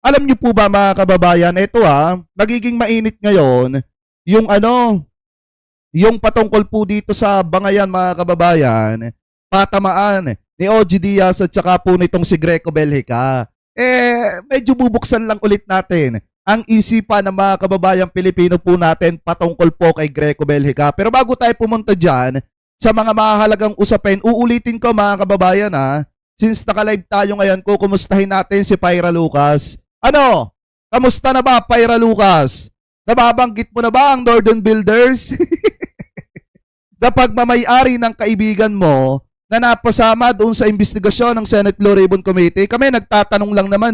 Alam niyo po ba mga kababayan, ito nagiging mainit ngayon yung yung patungkol po dito sa bangayan mga kababayan, patamaan ni OG Diaz at saka po nitong si Greco Belhica. Medyo bubuksan lang ulit natin ang isipan ng mga kababayang Pilipino po natin patungkol po kay Greco Belhica. Pero bago tayo pumunta dyan, sa mga mahalagang usapin, uulitin ko mga kababayan since naka-live tayo ngayon, kukumustahin natin si Pyra Lucas. Ano? Kamusta na ba, Pyra Lucas? Nababanggit mo na ba ang Northern Builders? Na pagmamayari ng kaibigan mo na napasama doon sa investigasyon ng Senate Blue Ribbon Committee, kami nagtatanong lang naman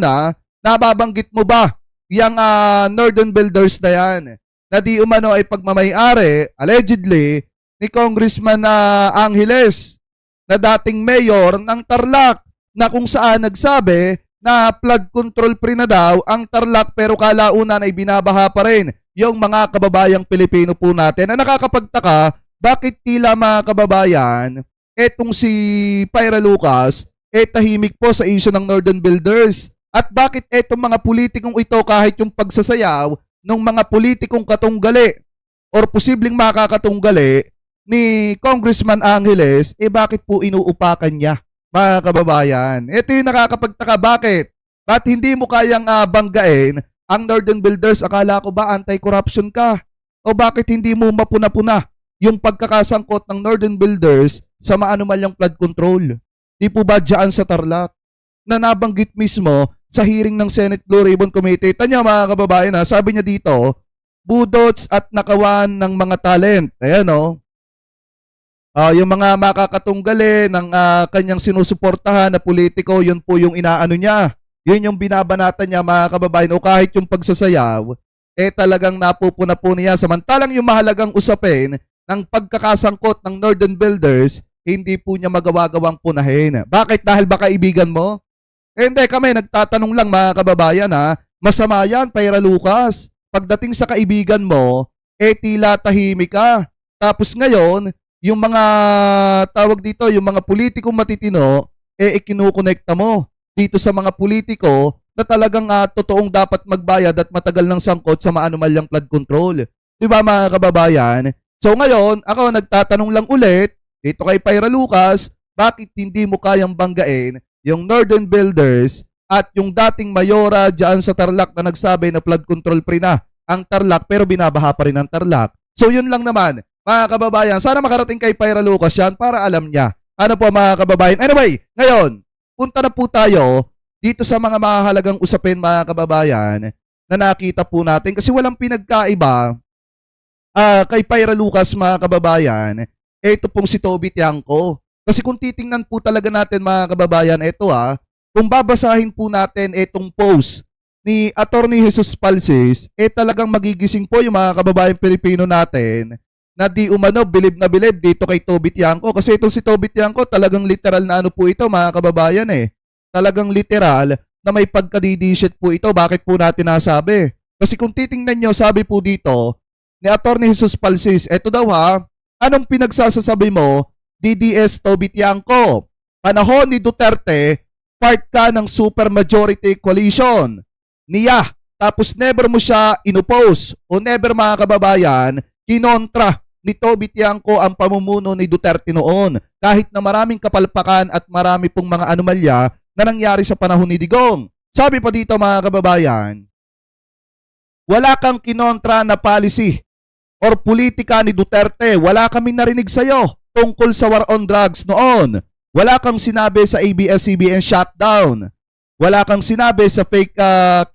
nababanggit mo ba yung Northern Builders na yan? Na di umano ay pagmamayari, allegedly, ni Congressman Angeles na dating mayor ng Tarlac na kung saan nagsabi na flood control free na daw ang Tarlac pero kalaunan ay binabaha pa rin yung mga kababayang Pilipino po natin. Na nakakapagtaka, bakit tila mga kababayan, etong si Pyra Lucas, tahimik po sa issue ng Northern Builders? At bakit etong mga politikong ito kahit yung pagsasayaw ng mga politikong katunggali or posibleng makakatunggali ni Congressman Angeles, bakit po inuupakan niya, mga kababayan? Ito yung nakakapagtaka, bakit? Ba't hindi mo kayang banggain ang Northern Builders? Akala ko ba anti-corruption ka? O bakit hindi mo mapuna-puna yung pagkakasangkot ng Northern Builders sa maanumalyang flood control? Di po ba dyan sa Tarlac na nabanggit mismo sa hearing ng Senate Blue Ribbon Committee? Tanya mga kababayan sabi niya dito, budots at nakawan ng mga talent. Ayan yung mga makakatunggali ng kanyang sinusuportahan na politiko, yun po yung inaano niya. Yun yung binabanatan niya mga kababayan. O kahit yung pagsasayaw, talagang napupuna po niya. Samantalang yung mahalagang usapin ng pagkakasangkot ng Northern Builders, hindi po niya magawa-gawang punahin. Bakit? Dahil ba kaibigan mo? Hindi, kami nagtatanong lang mga kababayan masama yan, Pyra Lucas. Pagdating sa kaibigan mo, tila tahimik ka. Tapos ngayon, yung mga tawag dito, yung mga politikong matitino, ikinukonekta mo dito sa mga politiko na talagang totoong dapat magbayad at matagal ng sangkot sa maanumalyang flood control. Di ba mga kababayan? So ngayon, ako nagtatanong lang ulit dito kay Pyra Lucas, bakit hindi mo kayang banggain yung Northern Builders at yung dating mayora dyan sa Tarlac na nagsabi na flood control free na ang Tarlac pero binabaha pa rin ang Tarlac. So yun lang naman. Mga kababayan, sana makarating kay Pyra Lucas yan para alam niya. Ano po mga kababayan? Anyway, ngayon, punta na po tayo dito sa mga mahalagang usapin mga kababayan na nakita po natin kasi walang pinagkaiba kay Pyra Lucas mga kababayan. Ito pong si Toby Tiangco. Kasi kung titingnan po talaga natin mga kababayan, ito kung babasahin po natin itong post ni Attorney Jesus Palsis, talagang magigising po yung mga kababayan Pilipino natin na di umano bilib na bilib dito kay Toby Tiangco. Kasi itong si Toby Tiangco talagang literal na po ito mga kababayan Talagang literal na may pagkadidishit po ito. Bakit po natin nasabi? Kasi kung titingnan nyo, sabi po dito ni Attorney Jesus Palsis, eto daw anong pinagsasasabi mo, DDS Toby Tiangco? Panahon ni Duterte, part ka ng supermajority coalition niya. Tapos never mo siya inopose o never mga kababayan, kinontra ni Toby Tiangco ang pamumuno ni Duterte noon. Kahit na maraming kapalpakan at marami pong mga anomalya na nangyari sa panahon ni Digong. Sabi pa dito mga kababayan, wala kang kinontra na policy or politika ni Duterte. Wala kaming narinig sa'yo tungkol sa war on drugs noon. Wala kang sinabi sa ABS-CBN shutdown. Wala kang sinabi sa fake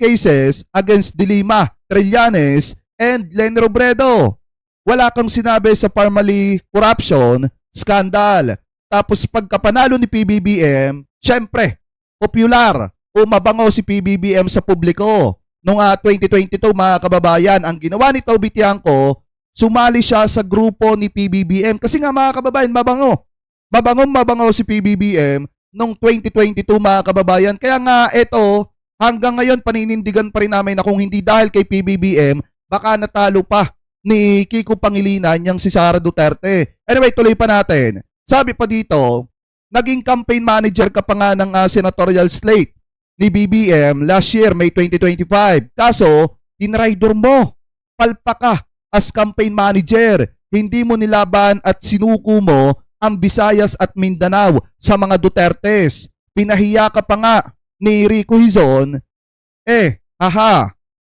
cases against Dilima, Trillanes, and Len Robredo. Wala kang sinabi sa Parmali corruption scandal. Tapos pagkapanalo ni PBBM, syempre, popular o mabango si PBBM sa publiko. Noong 2022 mga kababayan, ang ginawa ni Toby Tiangco, sumali siya sa grupo ni PBBM. Kasi nga mga kababayan, mabango. Mabango si PBBM noong 2022 mga kababayan. Kaya nga ito, hanggang ngayon paninindigan pa rin namin na kung hindi dahil kay PBBM, baka natalo pa ni Kiko Pangilinan yang si Sara Duterte. Anyway, tuloy pa natin. Sabi pa dito, naging campaign manager ka pa nga ng senatorial slate ni BBM last year, May 2025. Kaso, tinraidor mo. Palpa ka as campaign manager. Hindi mo nilaban at sinuko mo ang Visayas at Mindanao sa mga Dutertes. Pinahiya ka pa nga ni Rico Hizon.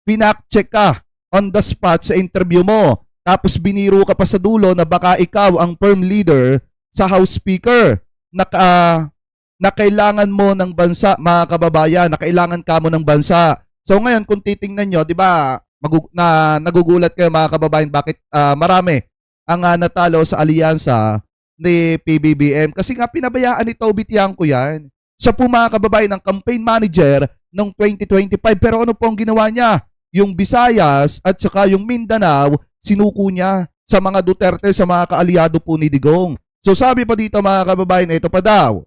Pinak-check ka on the spot sa interview mo. Tapos biniro ka pa sa dulo na baka ikaw ang firm leader sa House Speaker na kailangan mo ng bansa, mga kababayan, na kailangan ka mo ng bansa. So ngayon kung titingnan nyo, di ba, nagugulat kayo mga kababayan bakit marami ang natalo sa alyansa ni PBBM. Kasi nga pinabayaan ni Toby Tiangco yan. Siya po mga kababayan ang campaign manager noong 2025. Pero ano po ang ginawa niya? Yung Visayas at saka yung Mindanao, sinuko niya sa mga Duterte, sa mga kaalyado po ni Digong. So sabi pa dito mga kababayan, ito pa daw.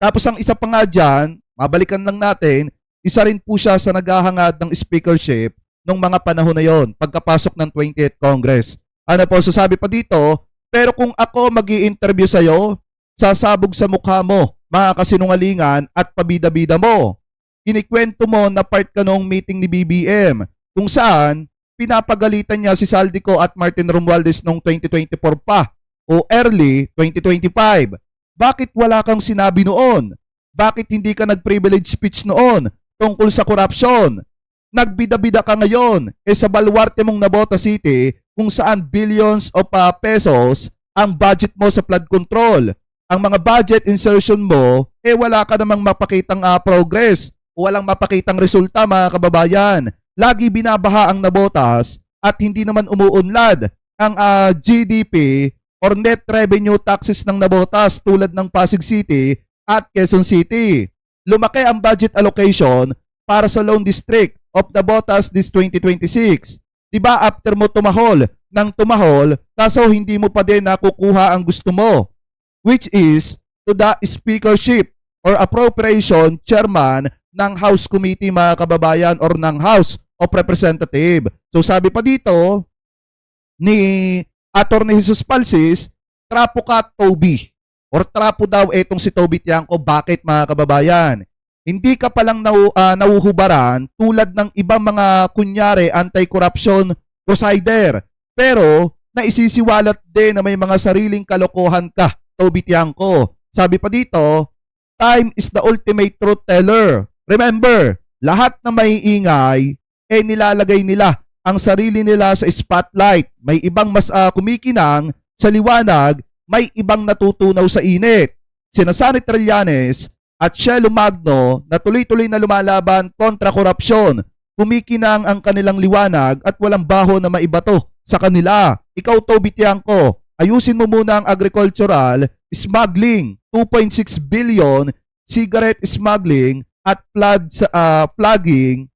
Tapos ang isa pa nga dyan, mabalikan lang natin, isa rin po siya sa naghahangad ng speakership nung mga panahon na yon, pagkapasok ng 20th Congress. Ano po, so sabi pa dito, pero kung ako magi-interview sa'yo, sasabog sa mukha mo, mga kasinungalingan at pabida-bida mo. Kinikwento mo na part ka nung meeting ni BBM, kung saan pinapagalitan niya si Saldico at Martin Romualdez noong 2024 pa o early 2025. Bakit wala kang sinabi noon? Bakit hindi ka nag-privilege speech noon tungkol sa corruption? Nagbida-bida ka ngayon sa baluarte mong Nabota City kung saan billions of pesos ang budget mo sa flood control. Ang mga budget insertion mo, wala ka namang mapakitang progress o walang mapakitang resulta mga kababayan. Lagi binabaha ang Nabotas at hindi naman umuunlad ang GDP or net revenue taxes ng Nabotas tulad ng Pasig City at Quezon City. Lumaki ang budget allocation para sa Lone District of Nabotas this 2026. Diba after mo tumahol kaso hindi mo pa din nakukuha ang gusto mo, which is to the speakership or appropriation chairman ng House Committee mga kababayan or ng House of Representative. So sabi pa dito ni Attorney Jesus Palsis, trapo ka Toby or trapo daw etong si Toby Tiangco. Bakit mga kababayan? Hindi ka palang nauhubaran tulad ng ibang mga kunyari anti-corruption crusader. Pero naisisiwalat din na may mga sariling kalokohan ka, Toby Tiangco. Sabi pa dito, time is the ultimate truth teller. Remember, lahat na may ingay, nilalagay nila ang sarili nila sa spotlight. May ibang mas kumikinang sa liwanag, may ibang natutunaw sa init. Sina Sonny Trillanes at Shelo Magno na tuloy-tuloy na lumalaban kontra korupsyon. Kumikinang ang kanilang liwanag at walang baho na maibato sa kanila. Ikaw Toby Tiangco, ayusin mo muna ang agricultural smuggling, 2.6 billion, cigarette smuggling at flooding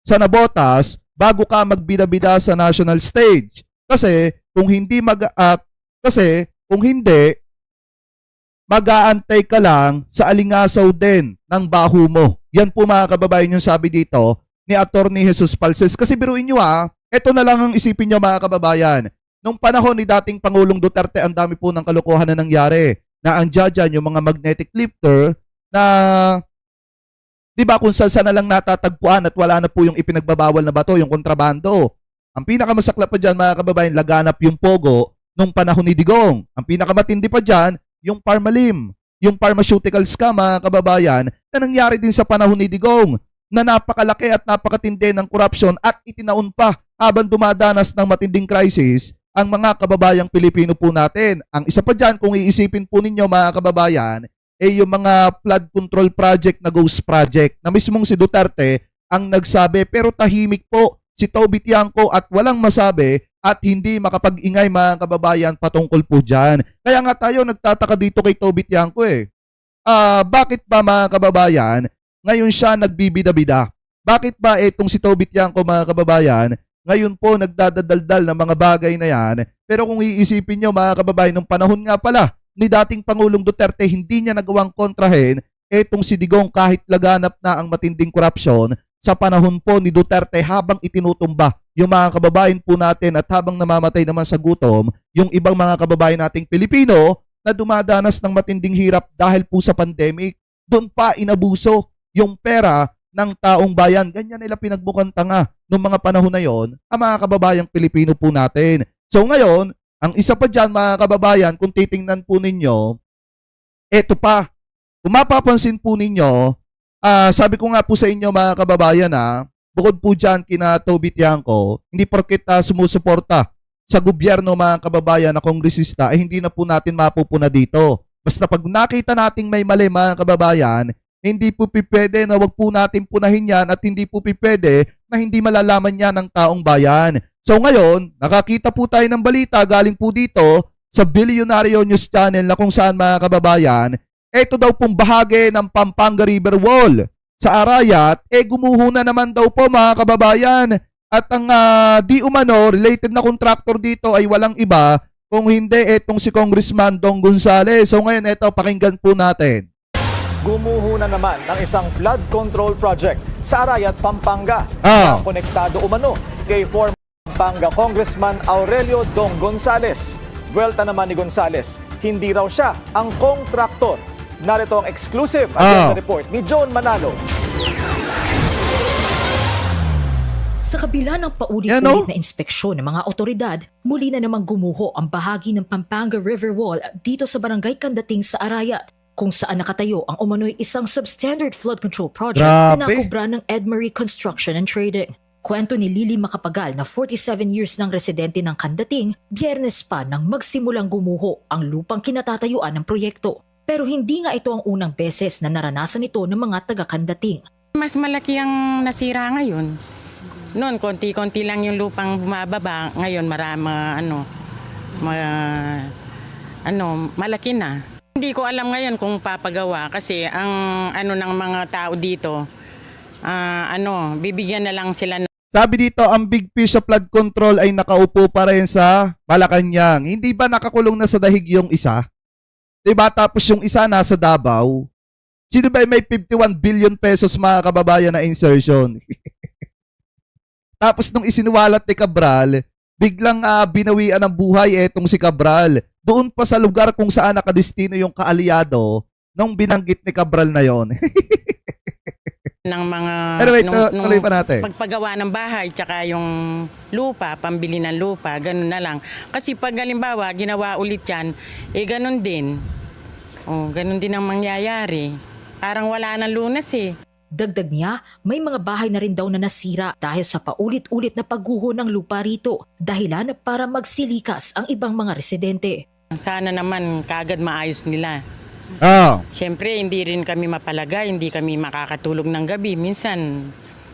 sa Nabotas bago ka magbida-bida sa national stage. Kasi kung hindi mag-aantay ka lang sa alingasaw din ng baho mo. Yan po mga kababayan yung sabi dito ni Attorney Jesus Palsis. Kasi biruin nyo ito na lang ang isipin nyo mga kababayan. Nung panahon ni dating Pangulong Duterte, ang dami po ng kalokohan na nangyari. Na ang dyan yung mga magnetic lifter na di ba kung saan na lang natatagpuan at wala na po yung ipinagbabawal na bato, yung kontrabando. Ang pinakamasaklap pa dyan mga kababayan, laganap yung Pogo nung panahon ni Digong. Ang pinakamatindi pa dyan, yung Parmalim, yung pharmaceuticals ka mga kababayan na nangyari din sa panahon ni Digong na napakalaki at napakatindi ng korupsyon at itinaon pa habang dumadanas ng matinding crisis ang mga kababayang Pilipino po natin. Ang isa pa dyan, kung iisipin po ninyo mga kababayan, yung mga flood control project na ghost project na mismong si Duterte ang nagsabi pero tahimik po si Toby Tiangco at walang masabi at hindi makapag-ingay mga kababayan patungkol po dyan. Kaya nga tayo nagtataka dito kay Toby Tiangco bakit ba mga kababayan ngayon siya nagbibida-bida? Bakit ba itong si Toby Tiangco mga kababayan ngayon po nagdadaldal ng mga bagay na yan? Pero kung iisipin nyo mga kababayan, nung panahon nga pala ni dating Pangulong Duterte, hindi niya nagawang kontrahin etong si Digong kahit laganap na ang matinding korupsyon sa panahon po ni Duterte habang itinutumba yung mga kababayan po natin at habang namamatay naman sa gutom yung ibang mga kababayan nating Pilipino na dumadanas ng matinding hirap dahil po sa pandemic. doon pa inabuso yung pera ng taong bayan. Ganyan nila pinagmukhang tanga noong mga panahon na yon ang mga kababayang Pilipino po natin. So ngayon, ang isa pa dyan mga kababayan, kung titingnan po ninyo, eto pa, kung mapapansin po ninyo, sabi ko nga po sa inyo mga kababayan bukod po dyan kina Toby Tiangco, hindi porket sumusuporta sa gobyerno mga kababayan na kongresista, hindi na po natin mapupuna dito. Basta pag nakita nating may mali mga kababayan, hindi po pwede na wag po natin punahin yan at hindi po pwede na hindi malalaman yan ng taong bayan. So ngayon, nakakita po tayo ng balita galing po dito sa Bilyonaryo News Channel na kung saan mga kababayan, ito daw pong bahagi ng Pampanga River Wall sa Arayat, gumuho na naman daw po mga kababayan. At ang di umano, related na contractor dito ay walang iba kung hindi itong si Congressman Dong Gonzales. So ngayon, ito, pakinggan po natin. Gumuho na naman ng isang flood control project sa Arayat, Pampanga. Na konektado umano kay former Pampanga Congressman Aurelio Dong Gonzales. Vuelta naman ni Gonzales, hindi raw siya ang kontraktor. Narito ang exclusive agenda report ni John Manalo. Sa kabila ng paulit-ulit na inspeksyon ng mga otoridad, muli na namang gumuho ang bahagi ng Pampanga River Wall dito sa Barangay Candating sa Arayat, kung saan nakatayo ang umano'y isang substandard flood control project na nakubra ng Edmarie Construction and Trading. Kwento ni Lily Macapagal na 47 years ng residente ng Candating, Biyernes pa nang magsimulang gumuho ang lupang kinatatayuan ng proyekto. Pero hindi nga ito ang unang beses na naranasan ito ng mga taga-Candating. Mas malaki ang nasira ngayon. Noon, konti-konti lang yung lupang bumababa. Ngayon, malaki na. Hindi ko alam ngayon kung papagawa kasi ang ng mga tao dito, bibigyan na lang sila. Sabi dito, ang big fish sa flood control ay nakaupo pa rin sa Malacanang. Hindi ba nakakulong na sa dahig yung isa? Diba? Tapos yung isa nasa Davao. Sino ba may 51 billion pesos mga kababayan na insertion? Tapos nung isinuwalat ni Cabral, biglang binawian ng buhay etong si Cabral. Doon pa sa lugar kung saan nakadestino yung kaalyado nung binanggit ni Cabral na yon. Ng mga anyway, tuloy pa natin. Pagpagawa ng bahay tsaka yung lupa, pambili ng lupa, ganun na lang. Kasi pag halimbawa ginawa ulit yan, ganun din. Ganun din ang mangyayari. Parang wala nang lunas eh. Dagdag niya, may mga bahay na rin daw na nasira dahil sa paulit-ulit na pagguho ng lupa rito, dahilan para magsilikas ang ibang mga residente. Sana naman kagad maayos nila. Siyempre, hindi rin kami mapalagay, hindi kami makakatulog ng gabi. Minsan,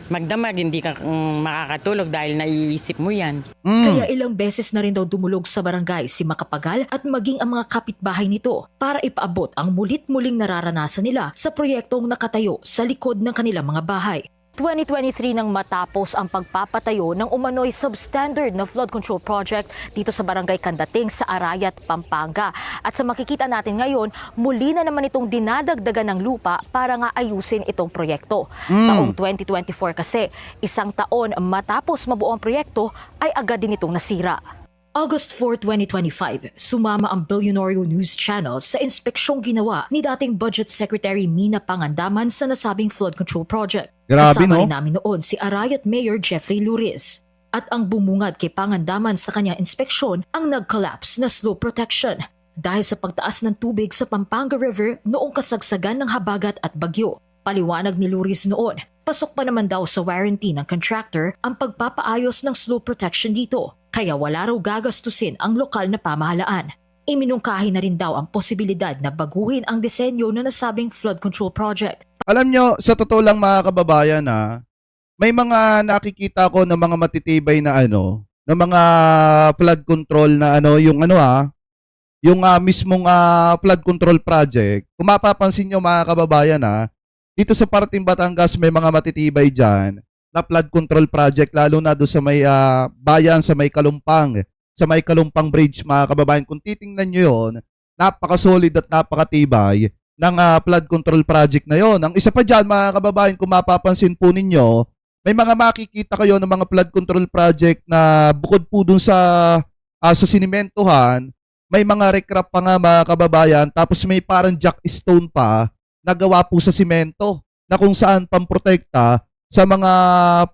magdamag, hindi ka makakatulog dahil naiisip mo yan. Kaya ilang beses na rin daw dumulog sa barangay si Macapagal at maging ang mga kapitbahay nito para ipaabot ang mulit-muling nararanasan nila sa proyektong nakatayo sa likod ng kanilang mga bahay. 2023 nang matapos ang pagpapatayo ng umano'y substandard na flood control project dito sa Barangay Candating sa Arayat, Pampanga. At sa makikita natin ngayon, muli na naman itong dinadagdagan ng lupa para nga ayusin itong proyekto. Taong 2024 kasi, isang taon matapos mabuo ang proyekto ay agad din itong nasira. August 4, 2025, sumama ang Bilyonaryo News Channel sa inspeksyong ginawa ni dating Budget Secretary Mina Pangandaman sa nasabing flood control project. Grabe, Kasama no? rin namin noon si Arayat Mayor Jeffrey Luris. At ang bumungad kay Pangandaman sa kanyang inspeksyon ang nag-collapse na slope protection dahil sa pagtaas ng tubig sa Pampanga River noong kasagsagan ng habagat at bagyo. Paliwanag ni Luris noon, pasok pa naman daw sa warranty ng contractor ang pagpapaayos ng slope protection dito. Kaya wala raw gagastusin ang lokal na pamahalaan. Iminungkahi na rin daw ang posibilidad na baguhin ang disenyo na nasabing flood control project. Alam nyo, sa totoo lang mga kababayan may mga nakikita ko ng mga matitibay na ng mga flood control na yung mismong flood control project. Kung mapapansin nyo mga kababayan dito sa parting Batangas may mga matitibay dyan na flood control project lalo na doon sa may bayan sa may Kalumpang Bridge mga kababayan. Kung titingnan nyo yun, napaka-solid at napakatibay ng flood control project na yon. Ang isa pa dyan mga kababayan, kung mapapansin po ninyo, may mga makikita kayo ng mga flood control project na bukod po dun sa sinimentohan, may mga recrap pa nga mga kababayan, tapos may parang jack stone pa nagawa po sa simento na kung saan pamprotekta sa mga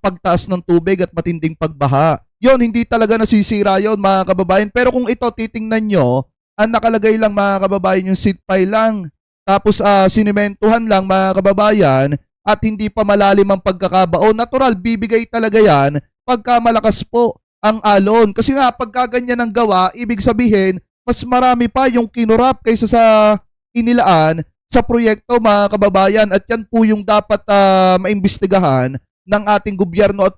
pagtaas ng tubig at matinding pagbaha. Yon, hindi talaga nasisira yon mga kababayan. Pero kung ito titingnan nyo, ang nakalagay lang mga kababayan yung seat pile lang. Tapos sinimentuhan lang mga kababayan at hindi pa malalim ang pagkakabao. Natural, bibigay talaga yan pagka malakas po ang alon. Kasi nga, pagka ganyan ang gawa, ibig sabihin, mas marami pa yung kinurap kaysa sa inilaan sa proyekto mga kababayan. At yan po yung dapat maimbestigahan ng ating gobyerno at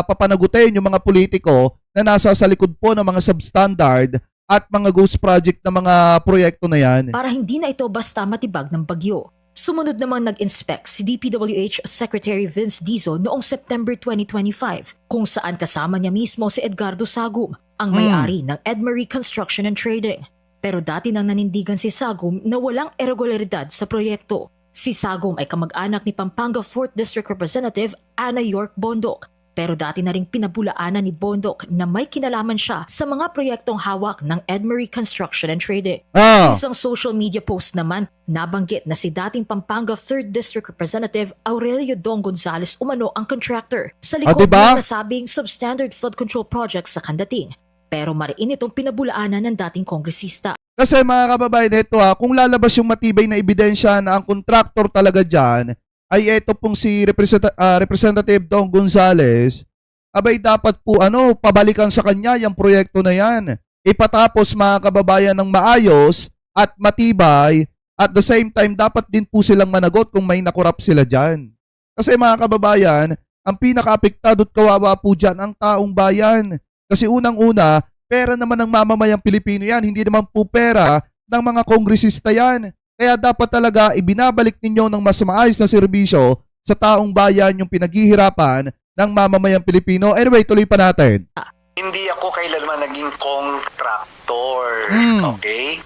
papanagutin yung mga politiko na nasa sa likod po ng mga substandard at mga ghost project na mga proyekto na yan. Para hindi na ito basta matibag ng bagyo. Sumunod namang nag-inspect si DPWH Secretary Vince Dizon noong September 2025 kung saan kasama niya mismo si Edgardo Sagum, ang may-ari ng Edmarie Construction and Trading. Pero dati nang nanindigan si Sagum na walang irregularidad sa proyekto. Si Sagum ay kamag-anak ni Pampanga 4th District Representative Ana York Bondok. Pero dati na ring pinabulaanan ni Bondok na may kinalaman siya sa mga proyektong hawak ng Edmarie Construction and Trading. Sa isang social media post naman, nabanggit na si dating Pampanga 3rd District Representative Aurelio Dong Gonzales umano ang contractor sa likod ng nasabing substandard flood control project sa Candating. Pero mariin itong pinabulaanan ng dating kongresista. Kasi mga kababayan, ito kung lalabas yung matibay na ebidensya na ang contractor talaga dyan, ay ito pong si Representative Dong Gonzales, abay dapat po pabalikan sa kanya yung proyekto na yan. Ipatapos mga kababayan ng maayos at matibay, at the same time dapat din po silang managot kung may nakurap sila dyan. Kasi mga kababayan, ang pinaka-apektado at kawawa po dyan ang taong bayan. Kasi unang-una, pera naman ng mamamayang Pilipino yan, hindi naman po pera ng mga kongresista yan. Kaya dapat talaga ibinabalik ninyo ng mas maayos na serbisyo sa taong bayan yung pinaghihirapan ng mamamayang Pilipino. Anyway, tuloy pa natin. Hindi ako kailanman naging contractor. Okay?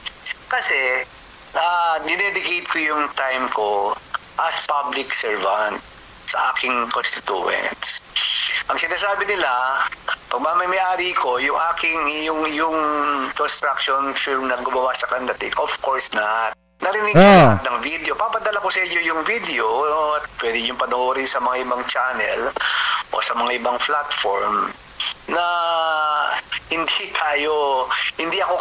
Kasi, dinedicate ko yung time ko as public servant sa aking constituents. Ang sinasabi nila, pag mamay-ari ko, yung construction firm na gumawa sa Candating, of course not. Narinig ko lahat ng video. Papadala ko sa inyo yung video at pwede yung panoorin sa mga ibang channel o sa mga ibang platform na hindi ako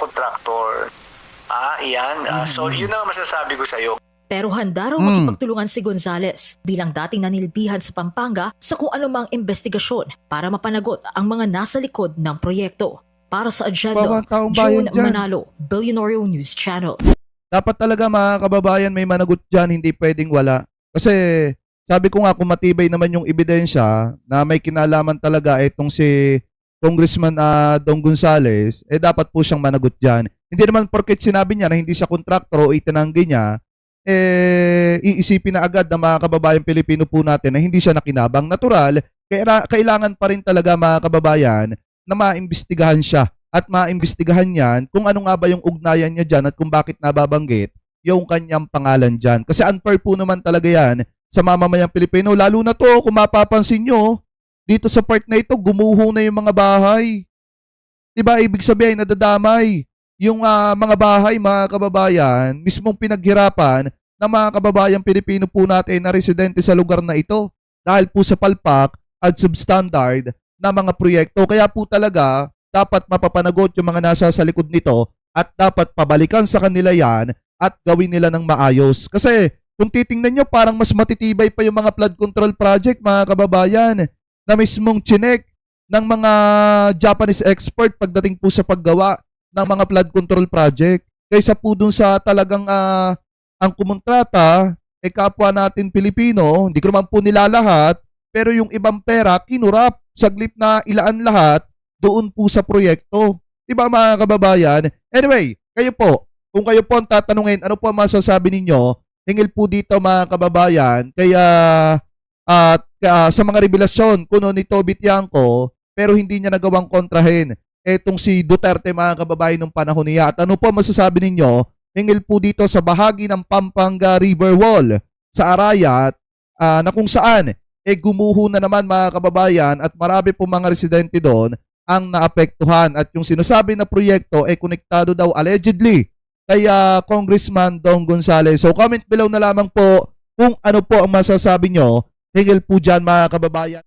contractor. Iyan. So, yun ang masasabi ko sa iyo. Pero handa raw makipagtulungan si Gonzales bilang dating nanilbihan sa Pampanga sa kung anumang investigasyon para mapanagot ang mga nasa likod ng proyekto. Para sa agenda, June Manalo, Billionario News Channel. Dapat talaga mga kababayan may managot dyan, hindi pwedeng wala. Kasi sabi ko nga kung matibay naman yung ebidensya na may kinalaman talaga itong si Congressman Dong Gonzales, dapat po siyang managot dyan. Hindi naman porket sinabi niya na hindi siya kontraktor o itinanggi niya, iisipin na agad ng mga kababayan Pilipino po natin na hindi siya nakinabang. Natural, kailangan pa rin talaga mga kababayan na maimbestigahan siya at maimbestigahan yan kung ano nga ba yung ugnayan niya dyan at kung bakit nababanggit yung kanyang pangalan dyan. Kasi unfair po naman talaga yan sa mamamayang Pilipino. Lalo na to, kung mapapansin nyo, dito sa part na ito, gumuho na yung mga bahay. Diba, ibig sabihin, nadadamay yung mga bahay, mga kababayan, mismong pinaghirapan ng mga kababayang Pilipino po natin na residente sa lugar na ito dahil po sa palpak at substandard na mga proyekto. Kaya po talaga dapat mapapanagot yung mga nasa sa likod nito at dapat pabalikan sa kanila yan at gawin nila ng maayos. Kasi kung titingnan nyo, parang mas matitibay pa yung mga flood control project, mga kababayan, na mismong chinek ng mga Japanese expert pagdating po sa paggawa ng mga flood control project. Kaysa po dun sa talagang ang kumontrata, kapwa natin Pilipino, hindi ko naman po nilalahat, pero yung ibang pera, kinurap, saglip na ilaan lahat doon po sa proyekto. Diba mga kababayan? Anyway, kung kayo po ang tatanungin, ano po ang masasabi ninyo, hingil po dito mga kababayan, kaya sa mga revelasyon kuno ni Toby Tiangco, pero hindi niya nagawang kontrahin etong si Duterte mga kababayan nung panahon niya. At ano po masasabi ninyo, hingil po dito sa bahagi ng Pampanga River Wall sa Arayat na kung saan gumuho na naman mga kababayan at marami po mga residente doon ang naapektuhan at yung sinasabi na proyekto konektado daw allegedly kay Congressman Dong Gonzales. So comment below na lamang po kung ano po ang masasabi nyo hinggil po dyan mga kababayan.